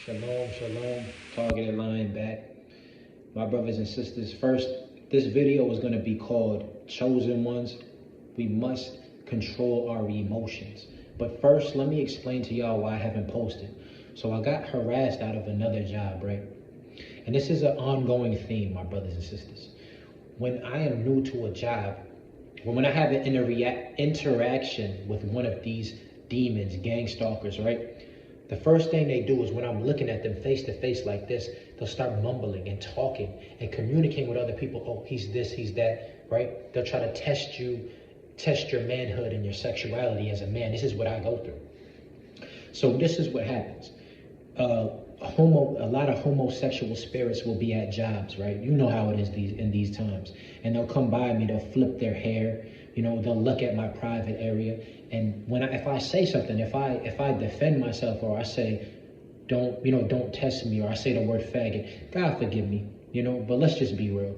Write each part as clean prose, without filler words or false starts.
Shalom, shalom, targeted line back. My brothers and sisters, first, this video is going to be called Chosen Ones. We must control our emotions. But first, let me explain to y'all why I haven't posted. So I got harassed out of another job, right? And this is an ongoing theme, my brothers and sisters. When I am new to a job, when I have an interaction with one of these demons, gang stalkers, right? The first thing they do is when I'm looking at them face to face like this, they'll start mumbling and talking and communicating with other people. Oh, he's this, he's that, right? They'll try to test you, test your manhood and your sexuality as a man. This is what I go through. So this is what happens. A lot of homosexual spirits will be at jobs, right? You know how it is in these times. And they'll come by me, they'll flip their hair, they'll look at my private area. And if I say something, if I defend myself, or I say, don't test me, or I say the word faggot, God forgive me, but let's just be real.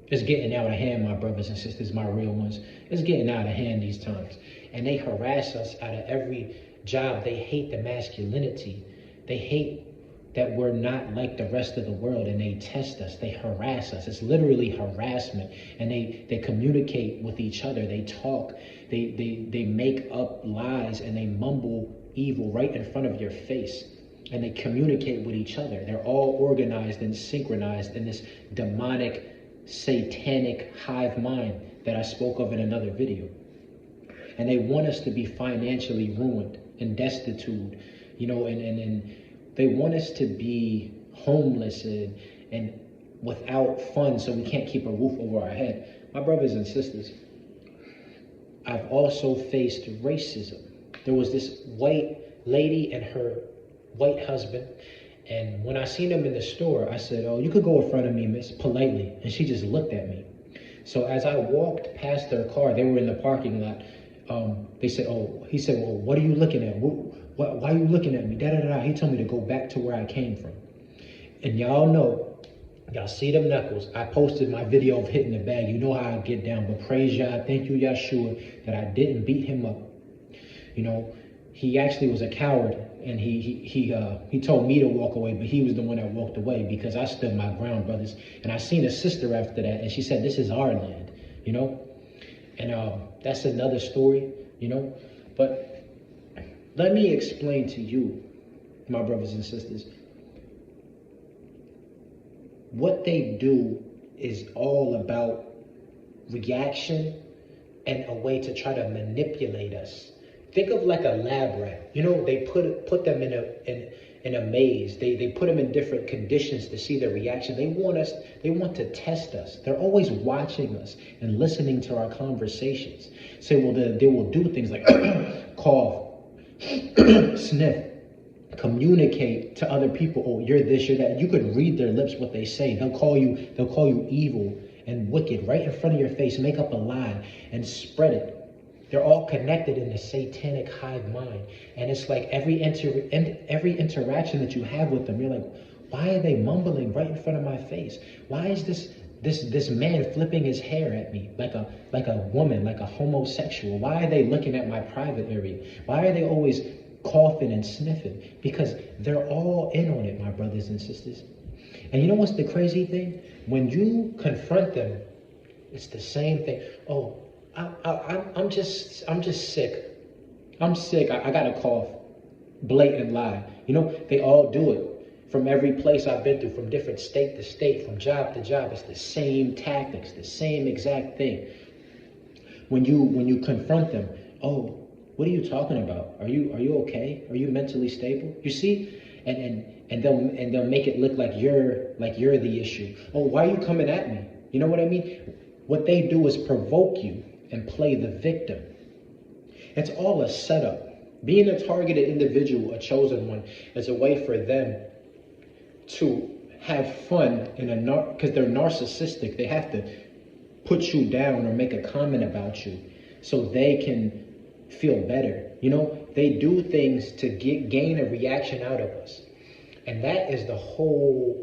It's getting out of hand, my brothers and sisters, my real ones. It's getting out of hand these times. And they harass us out of every job. They hate the masculinity. They hate that we're not like the rest of the world, and they test us, they harass us. It's literally harassment. And they communicate with each other, they talk, they make up lies, and they mumble evil right in front of your face. And they communicate with each other. They're all organized and synchronized in this demonic, satanic hive mind that I spoke of in another video. And they want us to be financially ruined and destitute, and they want us to be homeless and without funds, so we can't keep a roof over our head. My brothers and sisters, I've also faced racism. There was this white lady and her white husband, and when I seen them in the store, I said, "Oh, you could go in front of me, miss," politely, and she just looked at me. So as I walked past their car, they were in the parking lot. He said, "Well, what are you looking at? Why are you looking at me?" He told me to go back to where I came from. And y'all see them knuckles. I posted my video of hitting the bag. You know how I get down, but praise Yah, thank you, Yahshua, that I didn't beat him up. He actually was a coward, and he told me to walk away, but he was the one that walked away because I stood my ground, brothers. And I seen a sister after that, and she said, "This is our land," And that's another story, But let me explain to you, my brothers and sisters, what they do is all about reaction and a way to try to manipulate us. Think of like a lab rat. They put them in a maze. They put them in different conditions to see their reaction. They want to test us. They're always watching us and listening to our conversations. They will do things like cough, sniff, communicate to other people. "Oh, you're this, you're that." You could read their lips what they say. They'll call you evil and wicked right in front of your face, make up a lie and spread it. They're all connected in the satanic hive mind. And it's like every interaction that you have with them, you're like, why are they mumbling right in front of my face? Why is this man flipping his hair at me like a woman, like a homosexual? Why are they looking at my private area? Why are they always coughing and sniffing? Because they're all in on it, my brothers and sisters. And you know what's the crazy thing? When you confront them, it's the same thing. "Oh, I'm just sick. I'm sick. I got a cough." Blatant lie. They all do it. From every place I've been through, from different state to state, from job to job, it's the same tactics, the same exact thing. When you confront them, "Oh, what are you talking about? Are you okay? Are you mentally stable?" You see? And they'll make it look like you're the issue. "Oh, why are you coming at me?" You know what I mean? What they do is provoke you and play the victim. It's all a setup. Being a targeted individual, a chosen one, is a way for them to have fun because they're narcissistic. They have to put you down or make a comment about you so they can feel better. They do things to gain a reaction out of us. And that is the whole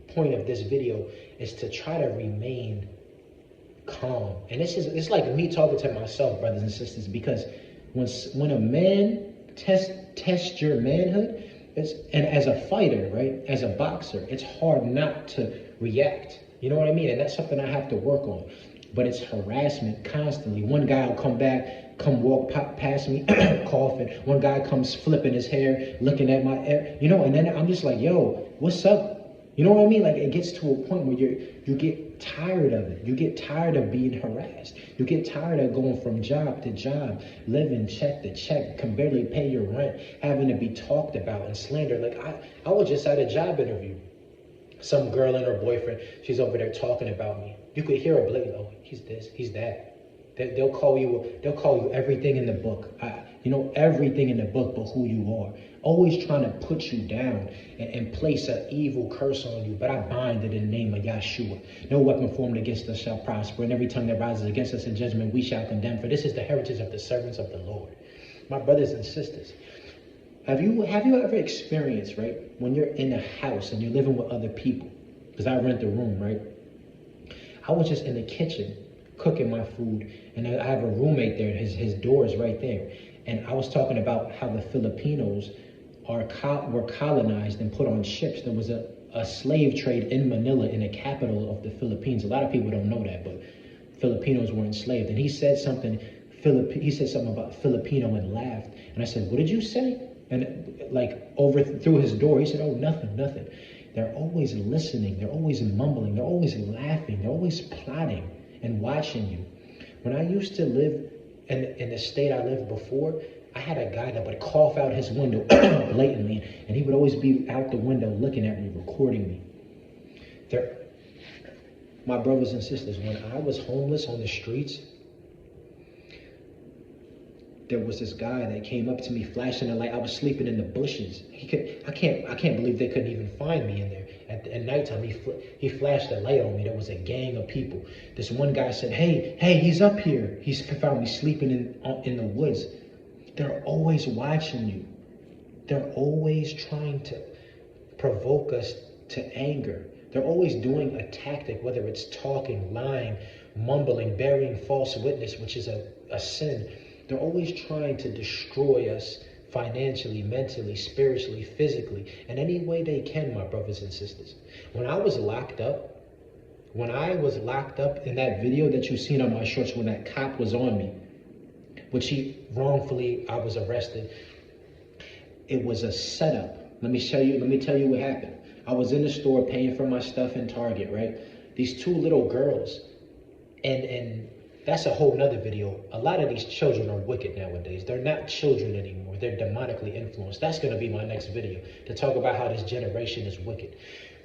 point of this video, is to try to remain calm. And it's like me talking to myself, brothers and sisters, because when a man tests your manhood, And as a fighter, right, as a boxer, it's hard not to react. You know what I mean? And that's something I have to work on. But it's harassment constantly. One guy will come back, come walk past me, coughing. One guy comes flipping his hair, looking at my hair, and then I'm just like, yo, what's up? You know what I mean? Like, it gets to a point where you get tired of it. You get tired of being harassed. You get tired of going from job to job, living check to check, can barely pay your rent, having to be talked about and slandered. Like, I was just at a job interview. Some girl and her boyfriend, she's over there talking about me. You could hear her blatantly, oh, he's this, he's that. They'll call you everything in the book. Everything in the book but who you are. Always trying to put you down and place an evil curse on you. But I bind it in the name of Yahshua. No weapon formed against us shall prosper. And every tongue that rises against us in judgment we shall condemn. For this is the heritage of the servants of the Lord. My brothers and sisters, have you ever experienced, right, when you're in a house and you're living with other people? Because I rent a room, right? I was just in the kitchen cooking my food, and I have a roommate there. His door is right there, and I was talking about how the Filipinos were colonized and put on ships. There was a slave trade in Manila, in the capital of the Philippines. A lot of people don't know that, but Filipinos were enslaved. And he said something about Filipino and laughed. And I said, what did you say? And like through his door, he said, oh, nothing. They're always listening. They're always mumbling. They're always laughing. They're always plotting and watching you. When I used to live in the state I lived before, I had a guy that would cough out his window blatantly, and he would always be out the window looking at me, recording me. My brothers and sisters, when I was homeless on the streets, there was this guy that came up to me flashing a light. I was sleeping in the bushes. I can't believe they couldn't even find me in there. At nighttime, he flashed a light on me. There was a gang of people. This one guy said, hey, he's up here. He's found me sleeping in the woods. They're always watching you. They're always trying to provoke us to anger. They're always doing a tactic, whether it's talking, lying, mumbling, bearing false witness, which is a sin. They're always trying to destroy us financially, mentally, spiritually, physically, in any way they can, my brothers and sisters. When I was locked up in that video that you've seen on my shorts, when that cop was on me, I was arrested. It was a setup. Let me tell you what happened. I was in the store paying for my stuff in Target, right? These two little girls, and that's a whole nother video. A lot of these children are wicked nowadays. They're not children anymore. They're demonically influenced. That's going to be my next video, to talk about how this generation is wicked.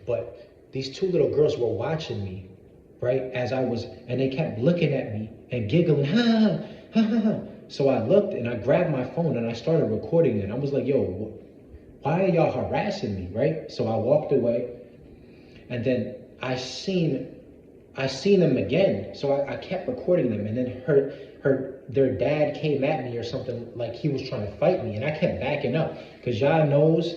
But these two little girls were watching me, right, and they kept looking at me and giggling, ha, ha, ha, ha. So I looked and I grabbed my phone and I started recording it. I was like, yo, why are y'all harassing me, right? So I walked away, and then I seen them again. So I kept recording them, and then their dad came at me or something, like he was trying to fight me, and I kept backing up because y'all knows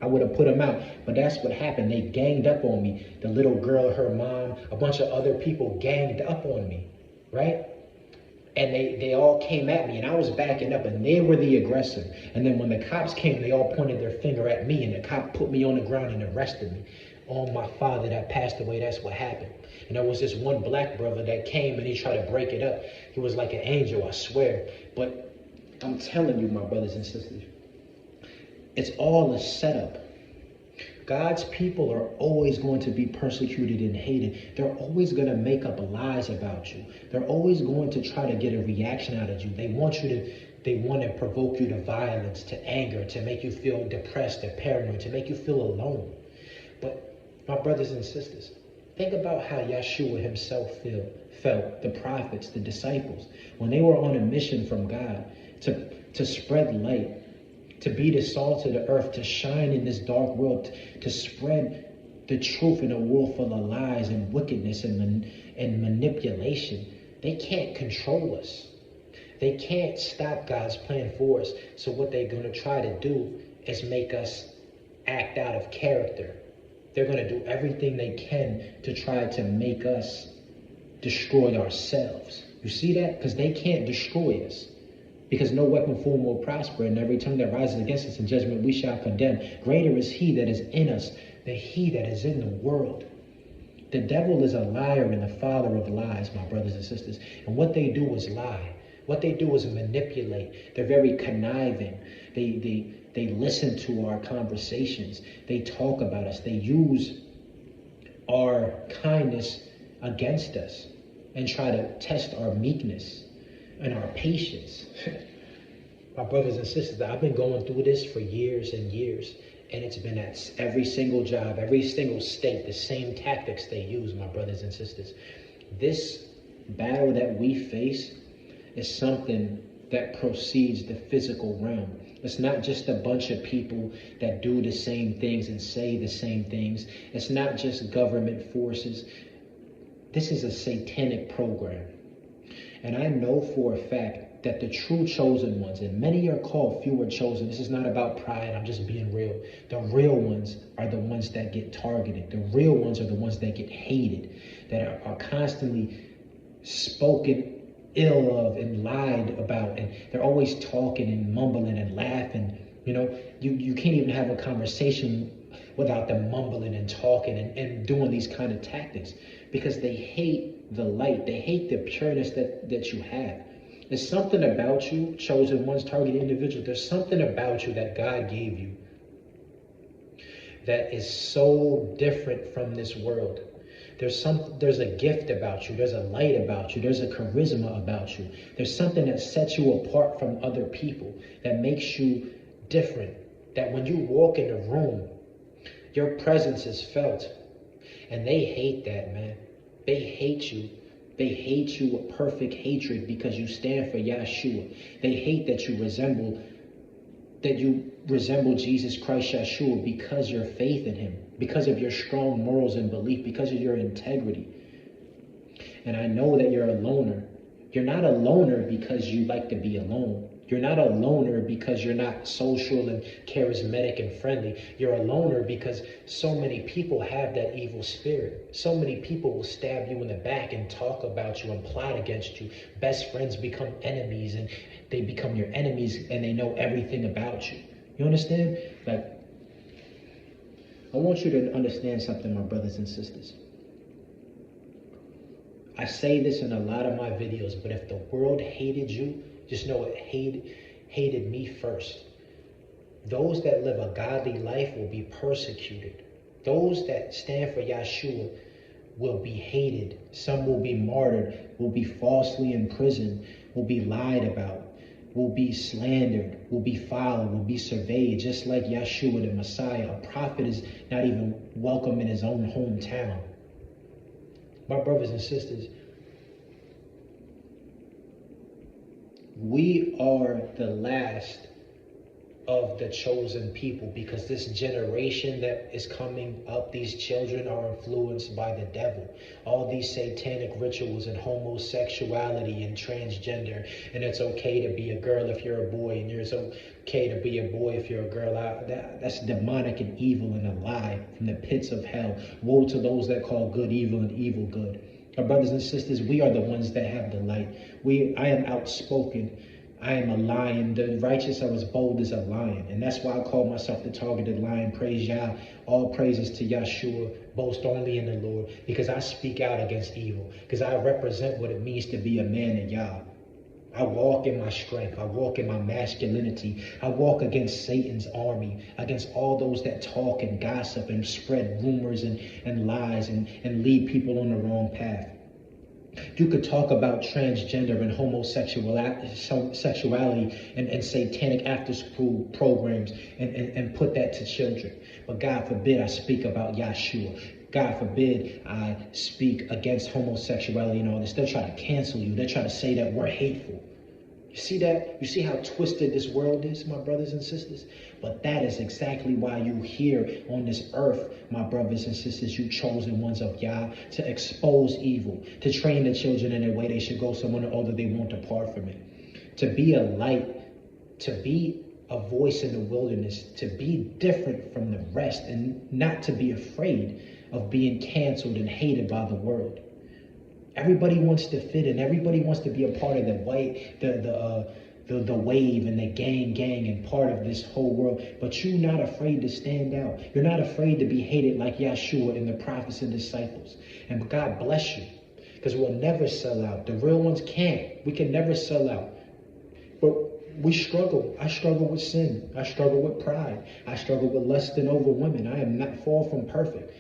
I would have put him out. But that's what happened. They ganged up on me. The little girl, her mom, a bunch of other people ganged up on me, right? And they all came at me, and I was backing up, and they were the aggressor. And then when the cops came, they all pointed their finger at me, and the cop put me on the ground and arrested me. Oh, my father that passed away, that's what happened. And there was this one black brother that came, and he tried to break it up. He was like an angel, I swear. But I'm telling you, my brothers and sisters, it's all a setup. God's people are always going to be persecuted and hated. They're always going to make up lies about you. They're always going to try to get a reaction out of you. They want to provoke you to violence, to anger, to make you feel depressed or paranoid, to make you feel alone. But my brothers and sisters, think about how Yahshua himself felt, the prophets, the disciples, when they were on a mission from God to spread light, to be the salt of the earth, to shine in this dark world, to spread the truth in a world full of lies and wickedness and manipulation. They can't control us. They can't stop God's plan for us. So what they're going to try to do is make us act out of character. They're going to do everything they can to try to make us destroy ourselves. You see that? Because they can't destroy us. Because no weapon formed will prosper, and every tongue that rises against us in judgment we shall condemn. Greater is he that is in us than he that is in the world. The devil is a liar and the father of lies, my brothers and sisters. And what they do is lie. What they do is manipulate. They're very conniving. They listen to our conversations. They talk about us. They use our kindness against us and try to test our meekness and our patience. My brothers and sisters, I've been going through this for years and years. And it's been at every single job, every single state, the same tactics they use, my brothers and sisters. This battle that we face is something that proceeds the physical realm. It's not just a bunch of people that do the same things and say the same things. It's not just government forces. This is a satanic program. And I know for a fact that the true chosen ones, and many are called, few are chosen. This is not about pride. I'm just being real. The real ones are the ones that get targeted. The real ones are the ones that get hated, that are constantly spoken ill of and lied about. And they're always talking and mumbling and laughing. You know, you can't even have a conversation without them mumbling and talking and doing these kind of tactics, because they hate the light. They hate the pureness that you have. There's something about you, chosen ones, targeted individuals. There's something about you that God gave you that is so different from this world. There's a gift about you. There's a light about you. There's a charisma about you. There's something that sets you apart from other people, that makes you different. That when you walk in a room, your presence is felt. And they hate that, man. They hate you. They hate you with perfect hatred because you stand for Yahshua. They hate that you resemble Jesus Christ Yahshua because your faith in him, because of your strong morals and belief, because of your integrity. And I know that you're a loner. You're not a loner because you like to be alone. You're not a loner because you're not social and charismatic and friendly. You're a loner because so many people have that evil spirit. So many people will stab you in the back and talk about you and plot against you. Best friends become enemies, and they become your enemies, and they know everything about you. You understand? Like, I want you to understand something, my brothers and sisters. I say this in a lot of my videos, but if the world hated you, just know it hated me first. Those that live a godly life will be persecuted. Those that stand for Yahshua will be hated. Some will be martyred, will be falsely imprisoned, will be lied about, will be slandered, will be followed, will be surveyed, just like Yahshua the Messiah. A prophet is not even welcome in his own hometown. My brothers and sisters, we are the last of the chosen people, because this generation that is coming up, these children are influenced by the devil. All these satanic rituals and homosexuality and transgender, and it's okay to be a girl if you're a boy, and it's okay to be a boy if you're a girl. That's demonic and evil and a lie from the pits of hell. Woe to those that call good evil and evil good. Our brothers and sisters, we are the ones that have the light. I am outspoken. I am a lion. The righteous are as bold as a lion. And that's why I call myself the targeted lion. Praise Yah. All praises to Yahshua. Boast only in the Lord. Because I speak out against evil. Because I represent what it means to be a man of Yah. I walk in my strength. I walk in my masculinity. I walk against Satan's army, against all those that talk and gossip and spread rumors and lies and lead people on the wrong path. You could talk about transgender and homosexuality and satanic after-school programs and put that to children. But God forbid I speak about Yahshua. God forbid I speak against homosexuality and all this. They'll try to cancel you. They'll try to say that we're hateful. You see that? You see how twisted this world is, my brothers and sisters? But that is exactly why you here on this earth, my brothers and sisters, you chosen ones of Yah, to expose evil, to train the children in the way they should go, so when they're older they won't depart from it. To be a light, to be a voice in the wilderness, to be different from the rest, and not to be afraid of being canceled and hated by the world. Everybody wants to fit in. Everybody wants to be a part of the the wave and the gang and part of this whole world, but you're not afraid to stand out. You're not afraid to be hated like Yeshua and the prophets and disciples. And God bless you, because we'll never sell out. The real ones can't. We can never sell out. But we struggle. I struggle with sin. I struggle with pride. I struggle with lusting over women. I am not far from perfect.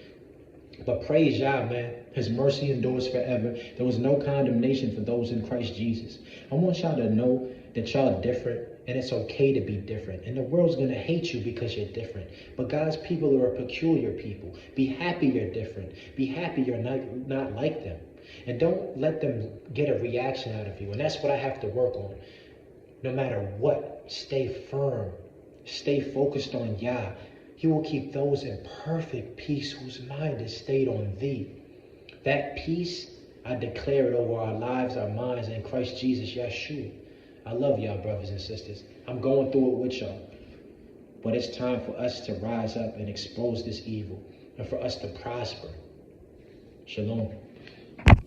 But praise Yah, man. His mercy endures forever. There was no condemnation for those in Christ Jesus. I want y'all to know that y'all different, and it's okay to be different. And the world's going to hate you because you're different. But God's people are a peculiar people. Be happy you're different. Be happy you're not like them. And don't let them get a reaction out of you. And that's what I have to work on. No matter what, stay firm. Stay focused on Yah. He will keep those in perfect peace whose mind is stayed on thee. That peace, I declare it over our lives, our minds, in Christ Jesus, Yeshua. I love y'all, brothers and sisters. I'm going through it with y'all. But it's time for us to rise up and expose this evil, and for us to prosper. Shalom.